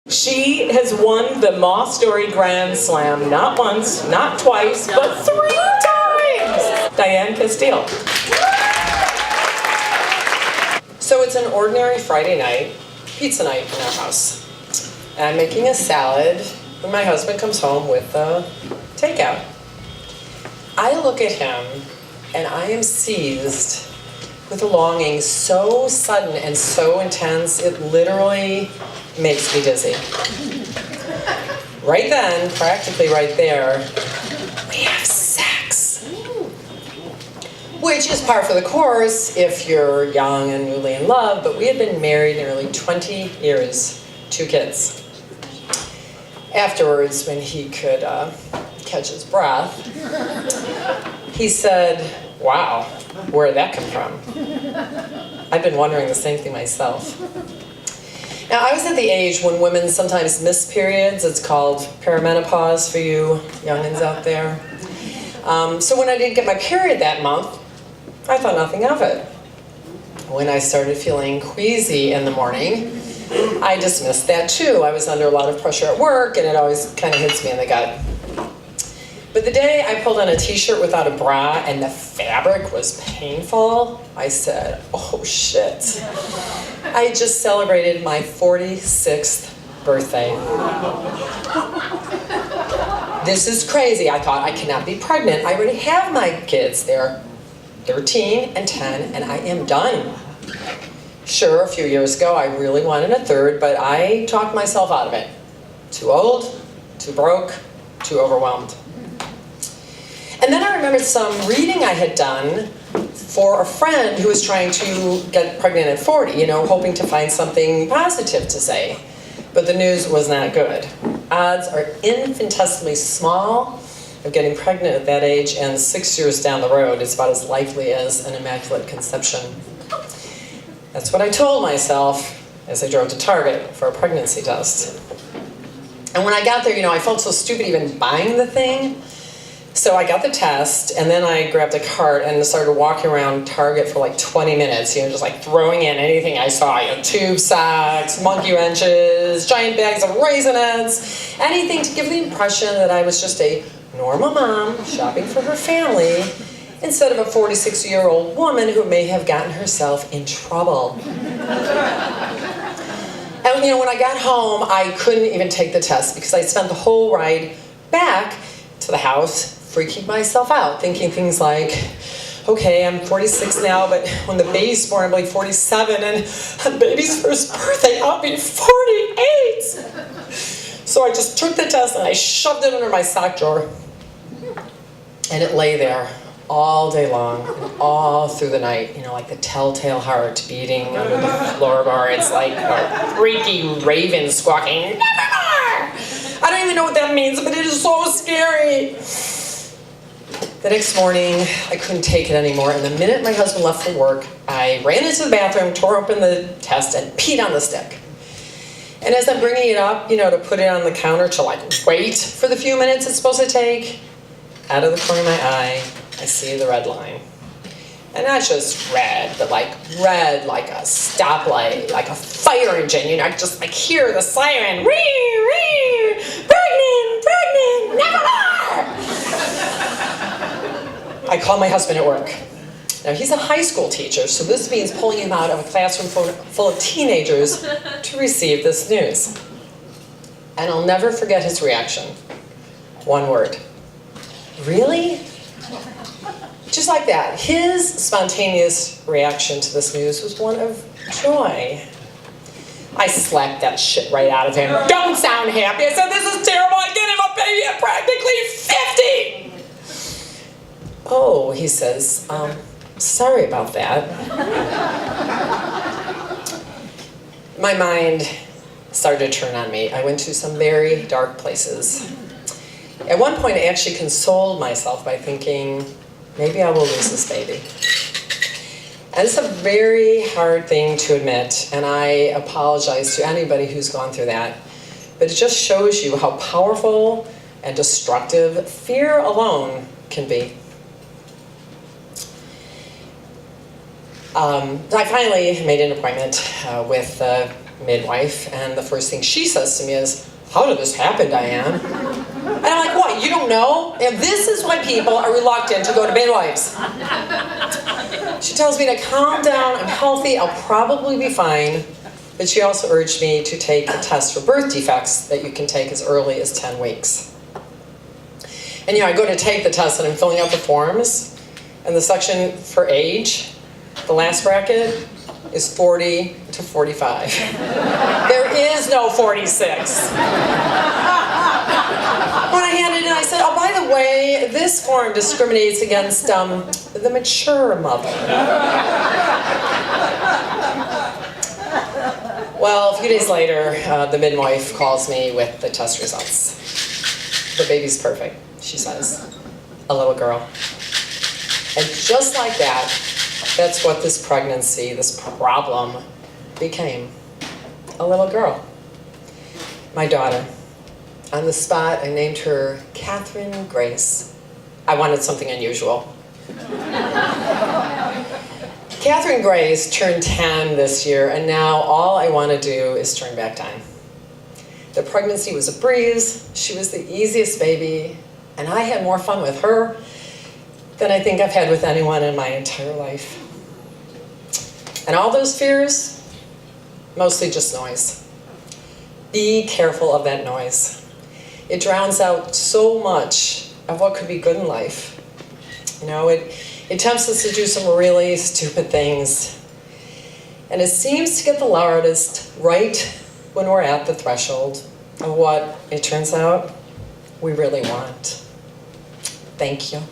She has won the Moth Story Grand Slam not once, not twice, but 3 times! Diane Kastiel. So it's an ordinary Friday night, pizza night in our house. And I'm making a salad when my husband comes home with a takeout. I look at him and I am seized with a longing so sudden and so intense, it literally makes me dizzy. Right then, practically right there, we have sex. Which is par for the course if you're young and newly in love, but we had been married nearly 20 years, 2 kids. Afterwards, when he could catch his breath, he said, "Wow, where did that come from?" I've been wondering the same thing myself. Now, I was at the age when women sometimes miss periods. It's called perimenopause for you youngins out there. So when I didn't get my period that month, I thought nothing of it. When I started feeling queasy in the morning, I dismissed that too. I was under a lot of pressure at work, and it always kind of hits me in the gut. But the day I pulled on a t-shirt without a bra and the fabric was painful, I said, oh shit. I just celebrated my 46th birthday. This is crazy. I thought I cannot be pregnant. I already have my kids. They're 13 and 10, and I am done. Sure, a few years ago, I really wanted a third, but I talked myself out of it. Too old, too broke, too overwhelmed. And then I remembered some reading I had done for a friend who was trying to get pregnant at 40, hoping to find something positive to say. But the news was not good. Odds are infinitesimally small of getting pregnant at that age, and 6 years down the road, it's about as likely as an immaculate conception. That's what I told myself as I drove to Target for a pregnancy test. And when I got there, I felt so stupid even buying the thing. So I got the test, and then I grabbed a cart and started walking around Target for like 20 minutes, just like throwing in anything I saw, tube socks, monkey wrenches, giant bags of Raisinets, anything to give the impression that I was just a normal mom shopping for her family, instead of a 46-year-old woman who may have gotten herself in trouble. And when I got home, I couldn't even take the test because I spent the whole ride back to the house freaking myself out, thinking things like, okay, I'm 46 now, but when the baby's born, I'm like 47, and on baby's first birthday, I'll be 48. So I just took the test and I shoved it under my sock drawer, and it lay there all day long and all through the night, like the telltale heart beating under the floorboard. It's like a freaky raven squawking, "Never more!" I don't even know what that means, but it is so scary. The next morning, I couldn't take it anymore, and the minute my husband left for work, I ran into the bathroom, tore open the test, and peed on the stick. And as I'm bringing it up, to put it on the counter to wait for the few minutes it's supposed to take, out of the corner of my eye, I see the red line. And not just red, but red like a stoplight, like a fire engine. I just hear the siren, "Ree, ree, pregnant, pregnant, never more!" I call my husband at work. Now, he's a high school teacher, so this means pulling him out of a classroom full of teenagers to receive this news. And I'll never forget his reaction. One word. "Really?" Just like that. His spontaneous reaction to this news was one of joy. I slapped that shit right out of him. "Don't sound happy." I said, "This is terrible. I can't have a baby at practically 50. "Oh," he says, "sorry about that." My mind started to turn on me. I went to some very dark places. At one point, I actually consoled myself by thinking, maybe I will lose this baby. And it's a very hard thing to admit, and I apologize to anybody who's gone through that. But it just shows you how powerful and destructive fear alone can be. I finally made an appointment with midwife, and the first thing she says to me is, "How did this happen, Diane?" And I'm like, "What, you don't know?" And this is why people are reluctant to go to midwives. She tells me to calm down, I'm healthy, I'll probably be fine. But she also urged me to take a test for birth defects that you can take as early as 10 weeks. And I go to take the test and I'm filling out the forms, and the section for age, the last bracket, is 40 to 45. There is no 46. When I handed it in, I said, "Oh, by the way, this form discriminates against the mature mother." Well, a few days later, the midwife calls me with the test results. "The baby's perfect," she says. "A little girl." And just like that, that's what this pregnancy, this problem, became. A little girl. My daughter. On the spot, I named her Catherine Grace. I wanted something unusual. Catherine Grace turned 10 this year, and now all I want to do is turn back time. The pregnancy was a breeze. She was the easiest baby, and I had more fun with her than I think I've had with anyone in my entire life. And all those fears, mostly just noise. Be careful of that noise. It drowns out so much of what could be good in life. It tempts us to do some really stupid things. And it seems to get the loudest right when we're at the threshold of what, it turns out, we really want. Thank you.